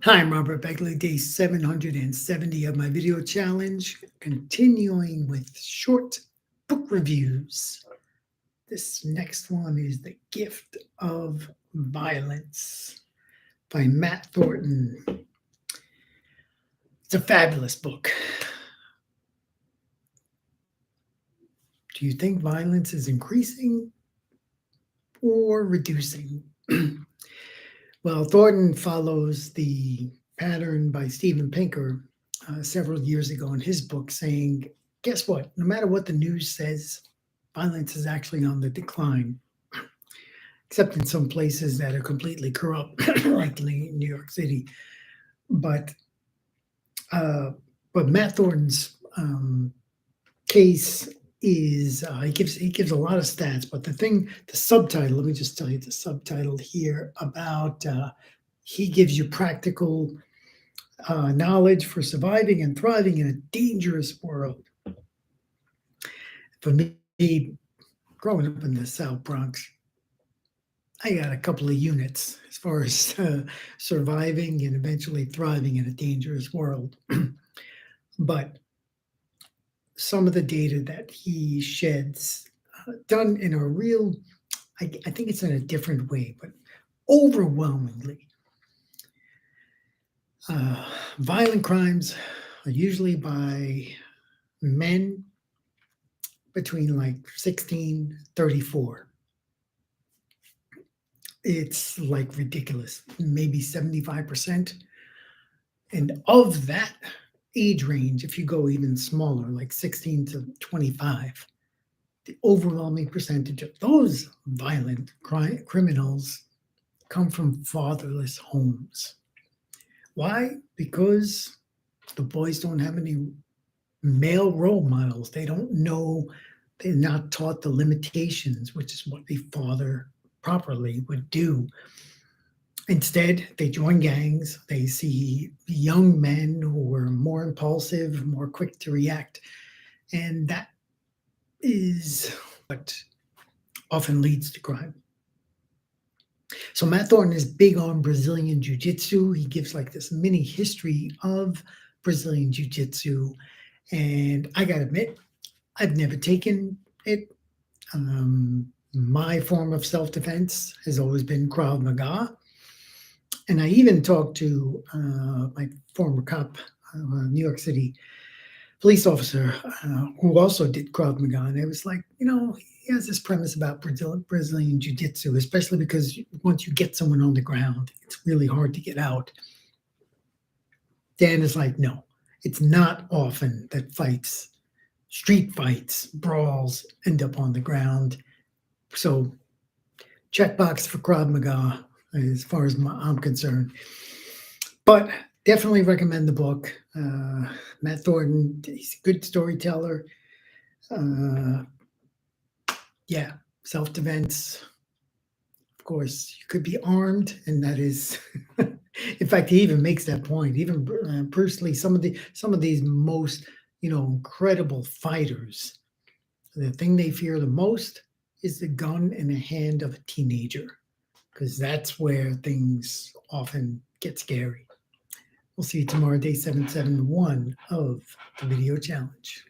Hi, I'm Robert Begley, day 770 of my video challenge, continuing with short book reviews. This next one is The Gift of Violence by Matt Thornton. It's a fabulous book. Do you think violence is increasing or reducing? Well, Thornton follows the pattern by Steven Pinker several years ago in his book, saying, guess what? No matter what the news says, violence is actually on the decline, except in some places that are completely corrupt, like New York City. But uh, Matt Thornton's case is he gives a lot of stats, but the subtitle, let me just tell you the subtitle here about he gives you practical knowledge for surviving and thriving in a dangerous world. For me, growing up in the South Bronx, I got a couple of units as far as surviving and eventually thriving in a dangerous world. But some of the data that he sheds, done in a real, I think it's in a different way, but overwhelmingly, violent crimes are usually by men between like 16, 34. It's like ridiculous, maybe 75%. And of that age range, if you go even smaller, like 16 to 25, the overwhelming percentage of those violent criminals come from fatherless homes. Why? Because the boys don't have any male role models. They don't know, they're not taught the limitations, which is what a father properly would do. Instead, they join gangs. They see young men who are more impulsive, more quick to react. And that is what often leads to crime. So Matt Thornton is big on Brazilian Jiu-Jitsu. He gives like this mini history of Brazilian Jiu-Jitsu. And I got to admit, I've never taken it. My form of self-defense has always been Krav Maga. And I even talked to my former cop, New York City police officer, who also did Krav Maga. And it was like, he has this premise about Brazilian Jiu-Jitsu, especially because once you get someone on the ground, it's really hard to get out. Dan is like, no, it's not often that street fights, brawls end up on the ground. So checkbox for Krav Maga as far as I'm concerned. But definitely recommend the book. Matt Thornton, he's a good storyteller. Yeah, self-defense. Of course, you could be armed, and that is, in fact, he even makes that point. Even Bruce Lee, some of these most, incredible fighters, the thing they fear the most is the gun in the hand of a teenager, because that's where things often get scary. We'll see you tomorrow, day 771 of the video challenge.